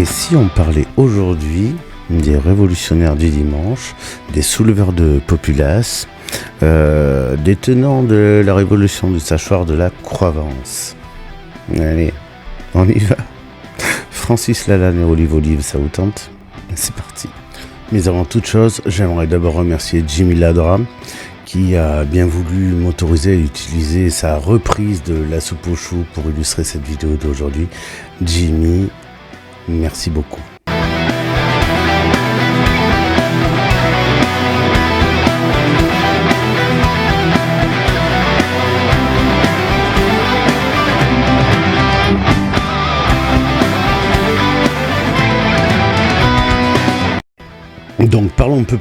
Et si on parlait aujourd'hui des révolutionnaires du dimanche, des souleveurs de populace, des tenants de la révolution du sachoir de la Croix-Vence. Allez, on y va. Francis Lalanne et Olive, ça vous tente? C'est parti. Mais avant toute chose, j'aimerais d'abord remercier Jimmy Ladra, qui a bien voulu m'autoriser à utiliser sa reprise de La soupe aux choux pour illustrer cette vidéo d'aujourd'hui. Jimmy, merci beaucoup. Donc parlons peu,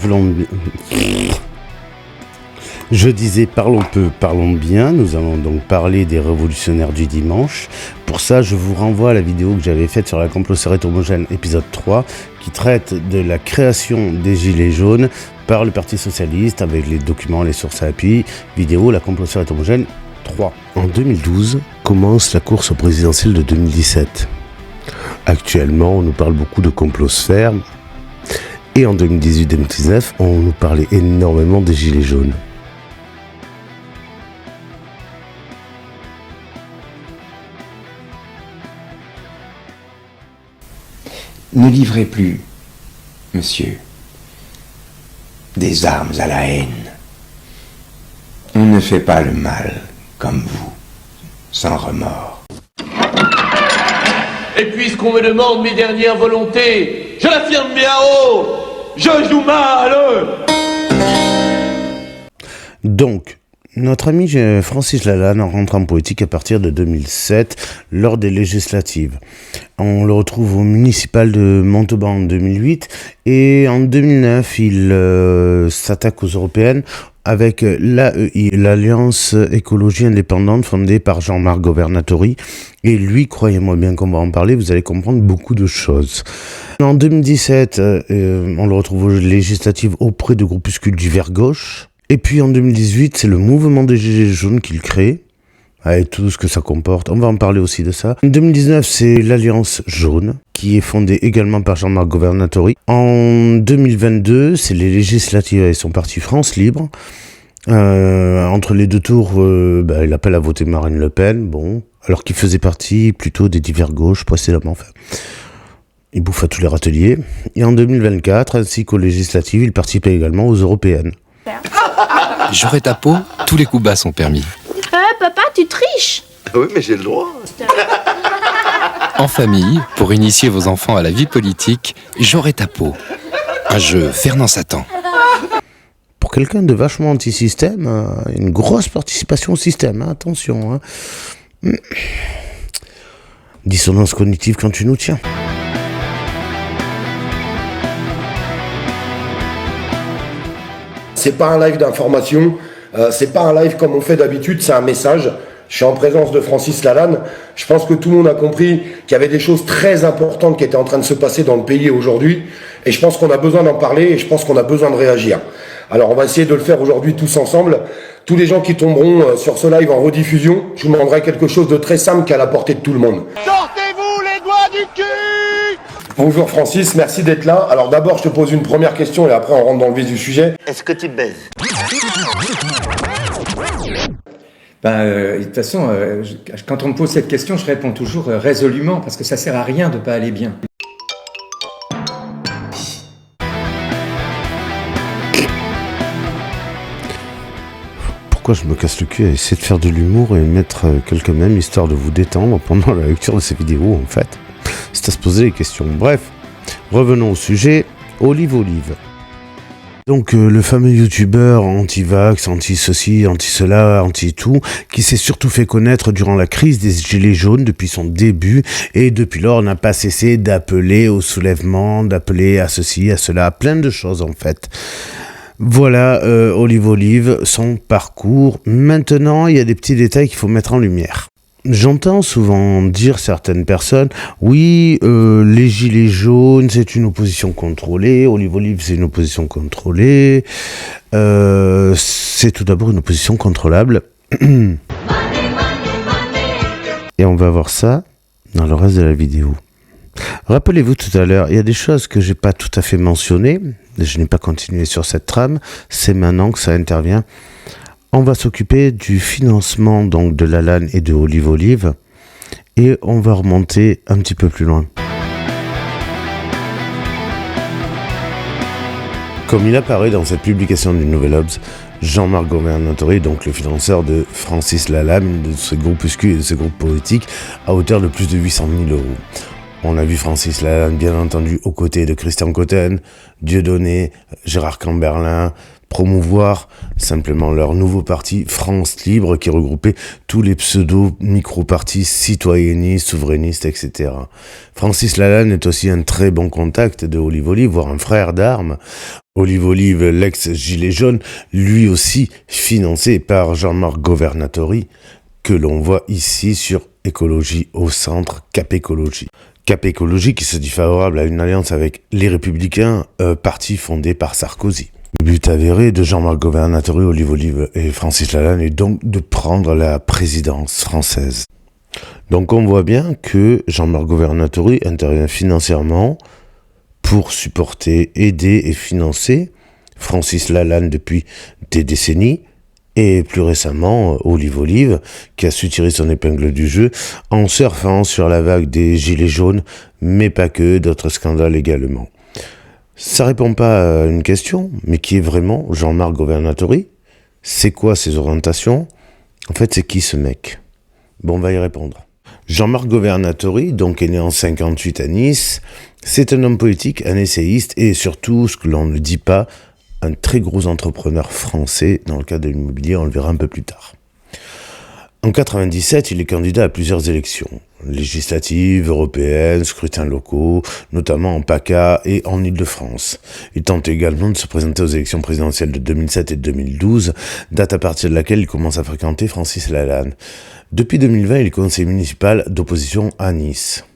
je disais parlons peu, parlons bien. Nous allons donc parler des révolutionnaires du dimanche. Pour ça, je vous renvoie à la vidéo que j'avais faite sur la complotocérette homogène épisode 3, qui traite de la création des Gilets jaunes par le Parti socialiste avec les documents, les sources à appui. Vidéo la complotocérette homogène 3. En 2012 commence la course au présidentiel de 2017. Actuellement, on nous parle beaucoup de complosphère. Et en 2018-2019, on nous parlait énormément des Gilets jaunes. Ne livrez plus, monsieur, des armes à la haine. On ne fait pas le mal comme vous, sans remords. Et puisqu'on me demande mes dernières volontés, je l'affirme bien haut, je joue mal. Donc, notre ami Francis Lalanne rentre en politique à partir de 2007, lors des législatives. On le retrouve au municipal de Montauban en 2008, et en 2009, il s'attaque aux européennes avec l'AEI, l'Alliance Écologie Indépendante, fondée par Jean-Marc Governatori. Et lui, croyez-moi bien qu'on va en parler, vous allez comprendre beaucoup de choses. En 2017, on le retrouve aux législatives auprès de groupuscules du Vert gauche. Et puis en 2018, c'est le mouvement des Gilets jaunes qu'il crée, avec tout ce que ça comporte. On va en parler aussi de ça. En 2019, c'est l'Alliance jaune, qui est fondée également par Jean-Marc Governatori. En 2022, c'est les législatives avec son parti France Libre. Entre les deux tours, il appelle à voter Marine Le Pen, bon, alors qu'il faisait partie plutôt des divers gauches précédemment. Enfin, il bouffe à tous les râteliers. Et en 2024, ainsi qu'aux législatives, il participe également aux européennes. J'aurais ta peau, tous les coups bas sont permis. Papa, tu triches. Oui, mais j'ai le droit. En famille, pour initier vos enfants à la vie politique, J'aurais ta peau. Un jeu Fernand Satan. Pour quelqu'un de vachement anti-système, une grosse participation au système, hein, attention. Hein. Dissonance cognitive quand tu nous tiens. C'est pas un live d'information, c'est pas un live comme on fait d'habitude, c'est un message. Je suis en présence de Francis Lalanne. Je pense que tout le monde a compris qu'il y avait des choses très importantes qui étaient en train de se passer dans le pays aujourd'hui. Et je pense qu'on a besoin d'en parler et je pense qu'on a besoin de réagir. Alors on va essayer de le faire aujourd'hui tous ensemble. Tous les gens qui tomberont sur ce live en rediffusion, je vous demanderai quelque chose de très simple qui est à la portée de tout le monde. Sortez-vous les doigts du cul! Bonjour Francis, merci d'être là. Alors d'abord je te pose une première question et après on rentre dans le vif du sujet. Est-ce que tu baises? De toute façon, quand on me pose cette question, je réponds toujours résolument, parce que ça sert à rien de pas aller bien. Pourquoi je me casse le cul à essayer de faire de l'humour et mettre quelques mèmes histoire de vous détendre pendant la lecture de ces vidéos en fait? C'est à se poser les questions. Bref, revenons au sujet. Olive. Donc le fameux youtubeur anti-vax, anti-ceci, anti-cela, anti-tout, qui s'est surtout fait connaître durant la crise des Gilets jaunes depuis son début, et depuis lors n'a pas cessé d'appeler au soulèvement, d'appeler à ceci, à cela, plein de choses en fait. Voilà Olive, son parcours. Maintenant, il y a des petits détails qu'il faut mettre en lumière. J'entends souvent dire certaines personnes, oui, les gilets jaunes, c'est une opposition contrôlée, Olive, c'est une opposition contrôlée, c'est tout d'abord une opposition contrôlable. Et on va voir ça dans le reste de la vidéo. Rappelez-vous tout à l'heure, il y a des choses que j'ai pas tout à fait mentionnées, je n'ai pas continué sur cette trame, c'est maintenant que ça intervient. On va s'occuper du financement donc de Lalanne et de Olive Olive et on va remonter un petit peu plus loin. Comme il apparaît dans cette publication du Nouvel Obs, Jean-Marc Governatori, donc le financeur de Francis Lalanne, de ce groupuscule et de ce groupe politique, à hauteur de plus de 800 000 €. On a vu Francis Lalanne, bien entendu, aux côtés de Christian Cotten, Dieudonné, Gérard Camberlin, promouvoir simplement leur nouveau parti France Libre qui regroupait tous les pseudo-micro-partis citoyennistes, souverainistes, etc. Francis Lalanne est aussi un très bon contact de Olive Olive, voire un frère d'armes. Olive Olive, l'ex-gilet jaune, lui aussi financé par Jean-Marc Governatori, que l'on voit ici sur Écologie au centre, Cap Écologie. Cap Écologie qui se dit favorable à une alliance avec les Républicains, parti fondé par Sarkozy. Le but avéré de Jean-Marc Governatori, Olive Olive et Francis Lalanne est donc de prendre la présidence française. Donc on voit bien que Jean-Marc Governatori intervient financièrement pour supporter, aider et financer Francis Lalanne depuis des décennies et plus récemment Olive Olive qui a su tirer son épingle du jeu en surfant sur la vague des gilets jaunes, mais pas que, d'autres scandales également. Ça répond pas à une question, mais qui est vraiment Jean-Marc Governatori? C'est quoi ses orientations? En fait, c'est qui ce mec? Bon, on va y répondre. Jean-Marc Governatori, donc est né en 58 à Nice, c'est un homme politique, un essayiste et surtout, ce que l'on ne dit pas, un très gros entrepreneur français dans le cadre de l'immobilier, on le verra un peu plus tard. En 97, il est candidat à plusieurs élections, législatives, européennes, scrutins locaux, notamment en PACA et en Île-de-France. Il tente également de se présenter aux élections présidentielles de 2007 et 2012, date à partir de laquelle il commence à fréquenter Francis Lalanne. Depuis 2020, il est conseiller municipal d'opposition à Nice.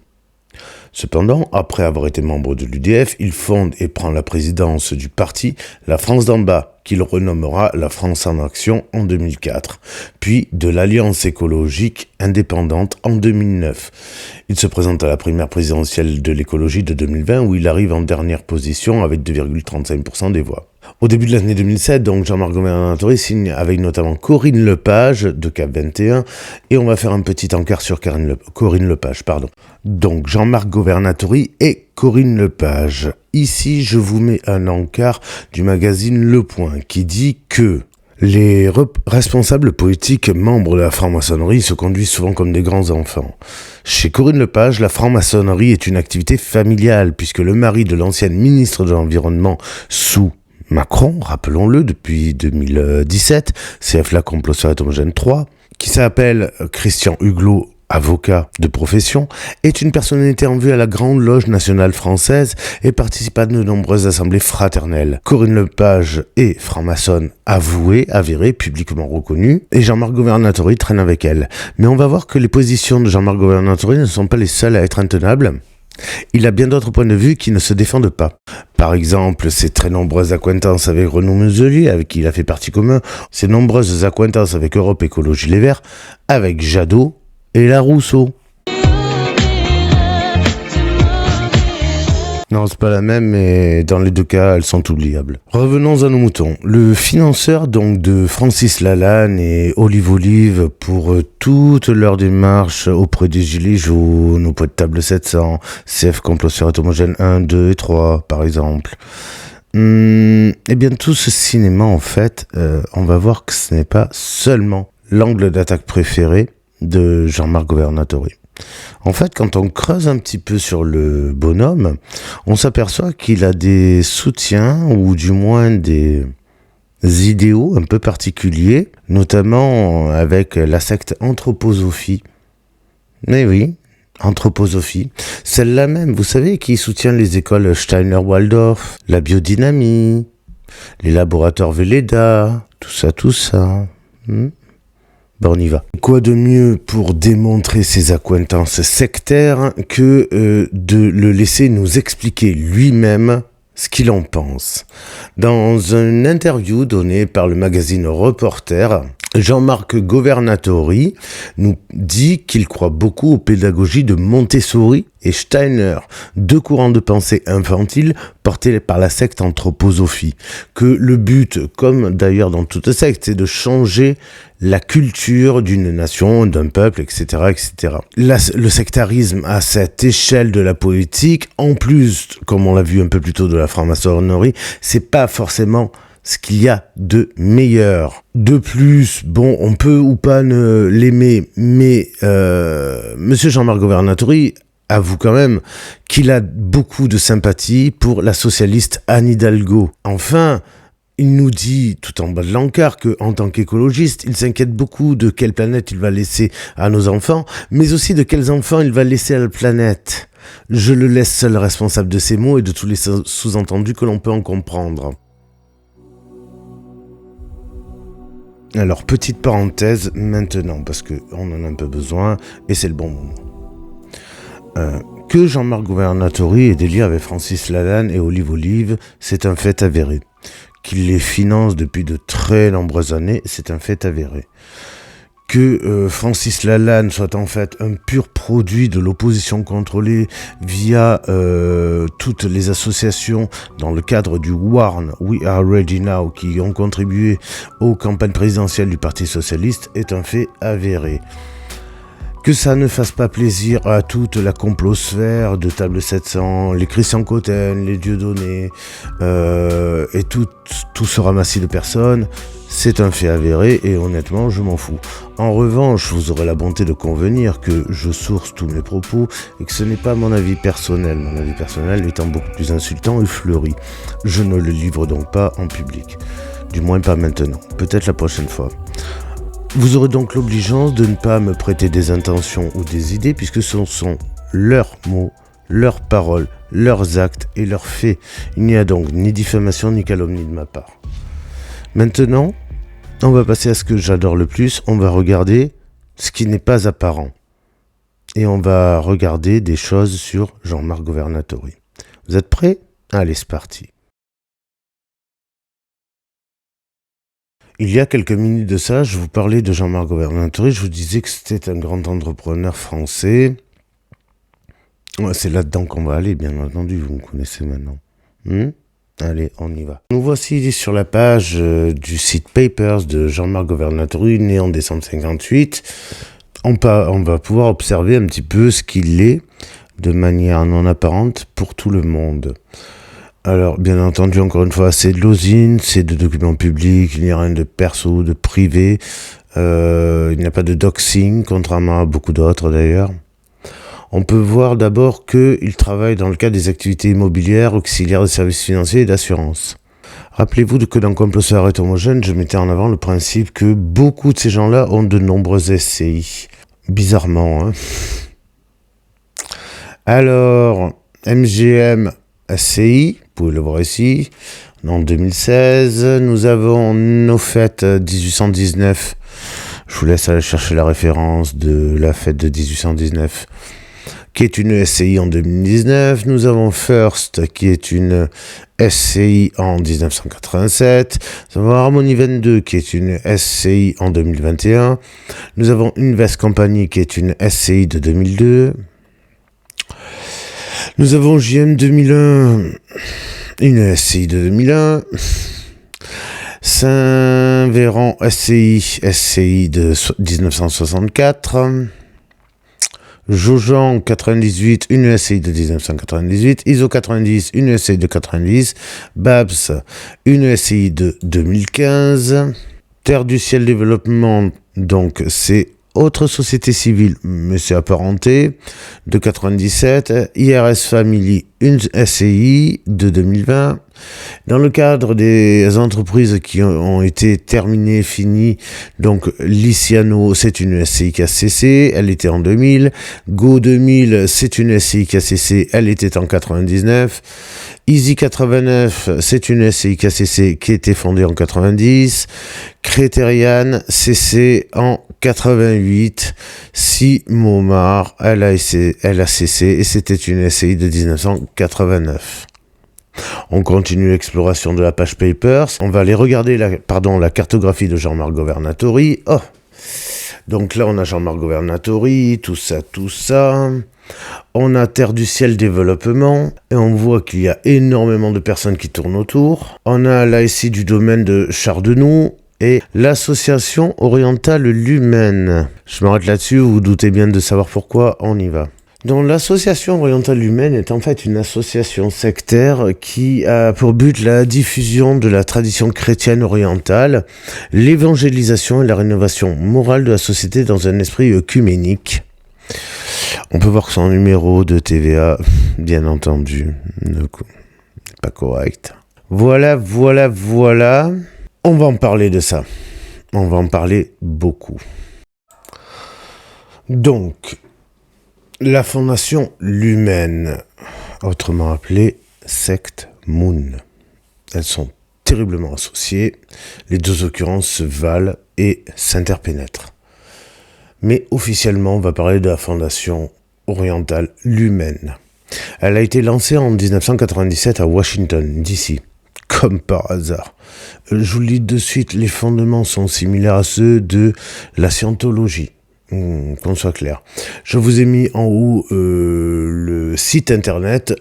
Cependant, après avoir été membre de l'UDF, il fonde et prend la présidence du parti La France d'en bas, qu'il renommera La France en action en 2004, puis de l'Alliance écologique indépendante en 2009. Il se présente à la primaire présidentielle de l'écologie de 2020 où il arrive en dernière position avec 2,35% des voix. Au début de l'année 2007, donc Jean-Marc Governatori signe avec notamment Corinne Lepage de Cap 21 et on va faire un petit encart sur Corinne Lepage. Donc Jean-Marc Governatori et Corinne Lepage. Ici, je vous mets un encart du magazine Le Point qui dit que les responsables politiques membres de la franc-maçonnerie se conduisent souvent comme des grands enfants. Chez Corinne Lepage, la franc-maçonnerie est une activité familiale puisque le mari de l'ancienne ministre de l'Environnement sous Macron, rappelons-le, depuis 2017, CF la complot sur Atomogène 3, qui s'appelle Christian Huglot, avocat de profession, est une personnalité en vue à la Grande Loge nationale française et participe à de nombreuses assemblées fraternelles. Corinne Lepage est franc-maçonne avouée, avérée, publiquement reconnue, et Jean-Marc Governatori traîne avec elle. Mais on va voir que les positions de Jean-Marc Governatori ne sont pas les seules à être intenables. Il a bien d'autres points de vue qui ne se défendent pas. Par exemple, ses très nombreuses accointances avec Renaud Muselier, avec qui il a fait partie commun, ses nombreuses accointances avec Europe Écologie Les Verts, avec Jadot et la Rousseau. Non, c'est pas la même, mais dans les deux cas, elles sont oubliables. Revenons à nos moutons. Le financeur donc de Francis Lalanne et Olive Olive pour toute leur démarche auprès des Gilets jaunes, au point de table 700, CF complot sur Atomogène 1, 2 et 3, par exemple. Eh bien, tout ce cinéma, en fait, on va voir que ce n'est pas seulement l'angle d'attaque préféré de Jean-Marc Governatori. En fait, quand on creuse un petit peu sur le bonhomme, on s'aperçoit qu'il a des soutiens, ou du moins des idéaux un peu particuliers, notamment avec la secte Anthroposophie. Mais oui, Anthroposophie, celle-là même, vous savez, qui soutient les écoles Steiner-Waldorf, la biodynamie, les laboratoires Velleda, tout ça. Bon, on y va. Quoi de mieux pour démontrer ses accointances sectaires que de le laisser nous expliquer lui-même ce qu'il en pense. Dans une interview donnée par le magazine Reporter, Jean-Marc Governatori nous dit qu'il croit beaucoup aux pédagogies de Montessori et Steiner, deux courants de pensée infantiles portés par la secte anthroposophie. Que le but, comme d'ailleurs dans toute secte, c'est de changer la culture d'une nation, d'un peuple, etc., etc. Là, le sectarisme à cette échelle de la poétique, en plus, comme on l'a vu un peu plus tôt de la franc-maçonnerie, c'est pas forcément ce qu'il y a de meilleur. De plus, bon, on peut ou pas ne l'aimer, mais Monsieur Jean-Marc Governatori avoue quand même qu'il a beaucoup de sympathie pour la socialiste Anne Hidalgo. Enfin, il nous dit, tout en bas de l'encart, qu'en tant qu'écologiste, il s'inquiète beaucoup de quelle planète il va laisser à nos enfants, mais aussi de quels enfants il va laisser à la planète. Je le laisse seul responsable de ses mots et de tous les sous-entendus que l'on peut en comprendre. Alors, petite parenthèse maintenant, parce qu'on en a un peu besoin, et c'est le bon moment. Que Jean-Marc Governatori ait des liens avec Francis Lalanne et Olive Olive, c'est un fait avéré. Qu'il les finance depuis de très nombreuses années, c'est un fait avéré. Que Francis Lalanne soit en fait un pur produit de l'opposition contrôlée via toutes les associations dans le cadre du WARN, We Are Ready Now, qui ont contribué aux campagnes présidentielles du Parti Socialiste, est un fait avéré. Que ça ne fasse pas plaisir à toute la complosphère de Table 700, les Christian Cotten, les Dieudonné, et tout ce ramassis de personnes, c'est un fait avéré et honnêtement, je m'en fous. En revanche, vous aurez la bonté de convenir que je source tous mes propos et que ce n'est pas mon avis personnel. Mon avis personnel étant beaucoup plus insultant et fleuri. Je ne le livre donc pas en public. Du moins pas maintenant. Peut-être la prochaine fois. Vous aurez donc l'obligeance de ne pas me prêter des intentions ou des idées puisque ce sont leurs mots, leurs paroles, leurs actes et leurs faits. Il n'y a donc ni diffamation ni calomnie de ma part. Maintenant, on va passer à ce que j'adore le plus, on va regarder ce qui n'est pas apparent. Et on va regarder des choses sur Jean-Marc Governatori. Vous êtes prêts ? Allez, c'est parti. Il y a quelques minutes de ça, je vous parlais de Jean-Marc Governatori, je vous disais que c'était un grand entrepreneur français. Ouais, c'est là-dedans qu'on va aller, bien entendu, vous me connaissez maintenant. Allez, on y va. Nous voici sur la page du site Papers de Jean-Marc Governatori, né en décembre 58. On va pouvoir observer un petit peu ce qu'il est de manière non apparente pour tout le monde. Alors, bien entendu, encore une fois, c'est de l'osine, c'est de documents publics, il n'y a rien de perso, de privé. Il n'y a pas de doxing, contrairement à beaucoup d'autres d'ailleurs. On peut voir d'abord qu'il travaille dans le cadre des activités immobilières, auxiliaires de services financiers et d'assurance. Rappelez-vous que dans Complot est homogène, je mettais en avant le principe que beaucoup de ces gens-là ont de nombreuses SCI. Bizarrement, hein. Alors, MGM SCI, vous pouvez le voir ici, en 2016, nous avons nos fêtes 1819. Je vous laisse aller chercher la référence de la fête de 1819. Qui est une SCI en 2019. Nous avons First, qui est une SCI en 1987. Nous avons Harmony 22, qui est une SCI en 2021. Nous avons Invest Company, qui est une SCI de 2002. Nous avons JM 2001, une SCI de 2001. Saint-Véran SCI de 1964. Jojan 98, une SCI de 1998, ISO 90, une SCI de 90, Babs, une SCI de 2015, Terre du Ciel Développement, donc c'est autre société civile, mais c'est apparenté, de 97, IRS Family, une SCI de 2020. Dans le cadre des entreprises qui ont été terminées, finies, donc Liciano, c'est une SCI qui a cessé, elle était en 2000. Go 2000, c'est une SCI qui a cessé, elle était en 99. Easy 89, c'est une SCI qui a cessé, qui a été fondée en 90. Criterian, cessé en 88. Simomar, elle a cessé et c'était une SCI de 1989. On continue l'exploration de la page Papers. On va aller regarder la cartographie de Jean-Marc Governatori. Oh, donc là, on a Jean-Marc Governatori, tout ça. On a Terre du Ciel Développement, et on voit qu'il y a énormément de personnes qui tournent autour. On a l'ASI du domaine de Chardenoux, et l'Association Orientale Lumen. Je m'arrête là-dessus, vous vous doutez bien de savoir pourquoi, on y va. Donc l'Association Orientale Lumen est en fait une association sectaire qui a pour but la diffusion de la tradition chrétienne orientale, l'évangélisation et la rénovation morale de la société dans un esprit œcuménique. On peut voir que son numéro de TVA, bien entendu, n'est pas correct. Voilà. On va en parler de ça. On va en parler beaucoup. Donc, la fondation Lumen, autrement appelée secte Moon. Elles sont terriblement associées. Les deux occurrences se valent et s'interpénètrent. Mais officiellement, on va parler de la fondation orientale Lumen. Elle a été lancée en 1997 à Washington, D.C., comme par hasard. Je vous le dis de suite, les fondements sont similaires à ceux de la scientologie, qu'on soit clair. Je vous ai mis en haut le site internet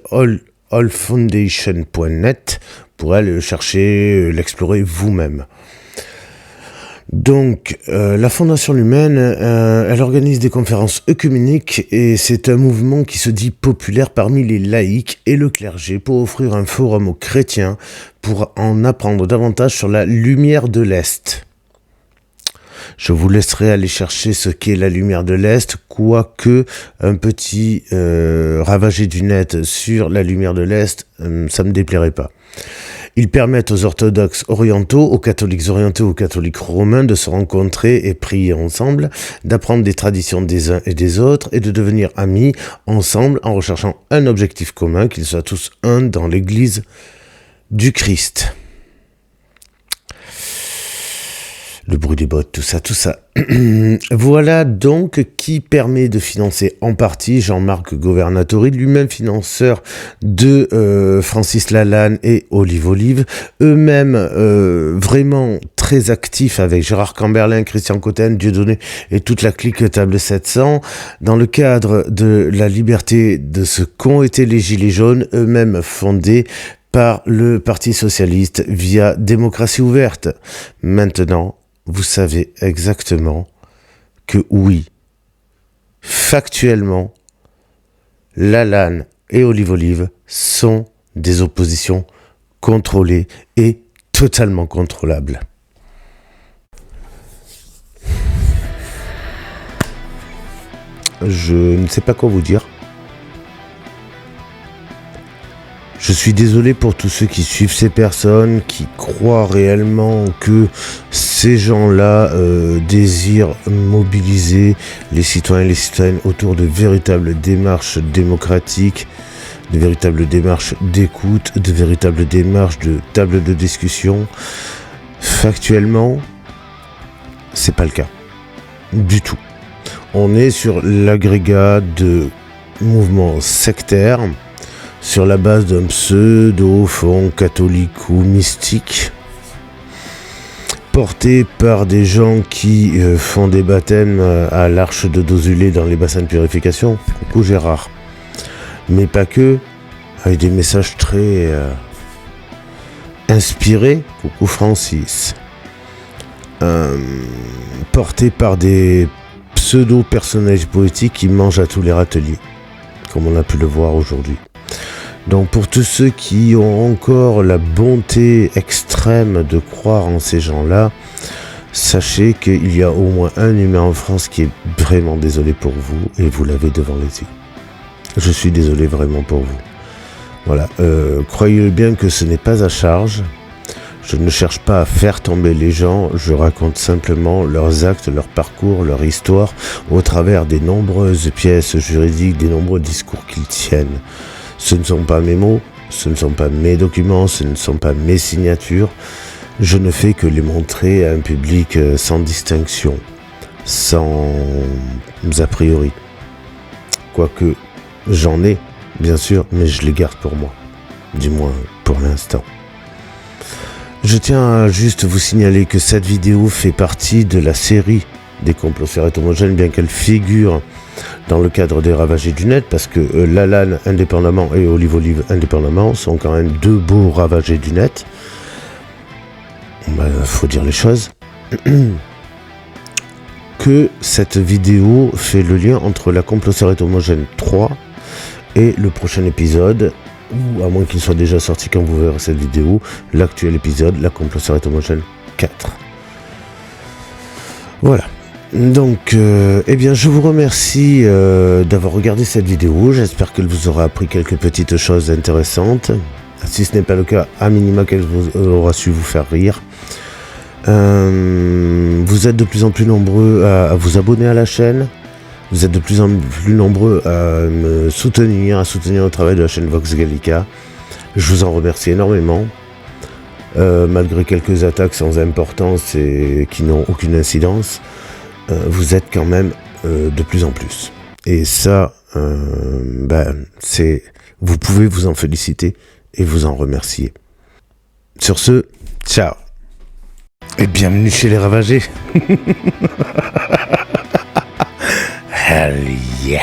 allfoundation.net pour aller le chercher, l'explorer vous-même. Donc, la Fondation Lumen, elle organise des conférences œcuméniques et c'est un mouvement qui se dit populaire parmi les laïcs et le clergé pour offrir un forum aux chrétiens pour en apprendre davantage sur la lumière de l'Est. Je vous laisserai aller chercher ce qu'est la lumière de l'Est, quoique un petit ravagé du net sur la lumière de l'Est, ça me déplairait pas. Ils permettent aux orthodoxes orientaux, aux catholiques orientaux, aux catholiques romains de se rencontrer et prier ensemble, d'apprendre des traditions des uns et des autres et de devenir amis ensemble en recherchant un objectif commun, qu'ils soient tous un dans l'Église du Christ. Le bruit des bottes, tout ça. Voilà donc qui permet de financer en partie Jean-Marc Governatori, lui-même financeur de Francis Lalanne et Olive, eux-mêmes vraiment très actifs avec Gérard Camberlin, Christian Cotten, Dieudonné et toute la clique Table 700, dans le cadre de la liberté de ce qu'ont été les Gilets jaunes, eux-mêmes fondés par le Parti socialiste via Démocratie ouverte. Maintenant, vous savez exactement que oui, factuellement, Lalanne et Olive sont des oppositions contrôlées et totalement contrôlables. Je ne sais pas quoi vous dire. Je suis désolé pour tous ceux qui suivent ces personnes, qui croient réellement que ces gens-là désirent mobiliser les citoyens et les citoyennes autour de véritables démarches démocratiques, de véritables démarches d'écoute, de véritables démarches de table de discussion. Factuellement, c'est pas le cas. Du tout. On est sur l'agrégat de mouvements sectaires, sur la base d'un pseudo-fond catholique ou mystique, porté par des gens qui font des baptêmes à l'arche de Dozulé dans les bassins de purification. Coucou Gérard. Mais pas que, avec des messages très inspirés. Coucou Francis. Porté par des pseudo-personnages poétiques qui mangent à tous les râteliers, comme on a pu le voir aujourd'hui. Donc pour tous ceux qui ont encore la bonté extrême de croire en ces gens-là, sachez qu'il y a au moins un humain en France qui est vraiment désolé pour vous et vous l'avez devant les yeux. Je suis désolé vraiment pour vous. Voilà, croyez bien que ce n'est pas à charge. Je ne cherche pas à faire tomber les gens, je raconte simplement leurs actes, leur parcours, leur histoire au travers des nombreuses pièces juridiques, des nombreux discours qu'ils tiennent. Ce ne sont pas mes mots, ce ne sont pas mes documents, ce ne sont pas mes signatures. Je ne fais que les montrer à un public sans distinction, sans a priori. Quoique j'en ai, bien sûr, mais je les garde pour moi. Du moins, pour l'instant. Je tiens à juste vous signaler que cette vidéo fait partie de la série des complots cérébromogènes, bien qu'elle figure dans le cadre des ravagés du net, parce que Lalanne indépendamment et Olive Olive indépendamment sont quand même deux beaux ravagés du net. Faut dire les choses. Que cette vidéo fait le lien entre la complot cérébromogène 3 et le prochain épisode, ou à moins qu'il soit déjà sorti quand vous verrez cette vidéo, l'actuel épisode, la complot cérébromogène 4. Voilà. Donc, eh bien, je vous remercie d'avoir regardé cette vidéo. J'espère qu'elle vous aura appris quelques petites choses intéressantes. Si ce n'est pas le cas, à minima qu'elle aura su vous faire rire. Vous êtes de plus en plus nombreux à vous abonner à la chaîne. Vous êtes de plus en plus nombreux à me soutenir, à soutenir le travail de la chaîne Vox Gallica. Je vous en remercie énormément. Malgré quelques attaques sans importance et qui n'ont aucune incidence, vous êtes quand même de plus en plus. Et ça, vous pouvez vous en féliciter et vous en remercier. Sur ce, ciao. Et bienvenue chez les ravagés. Hell yeah.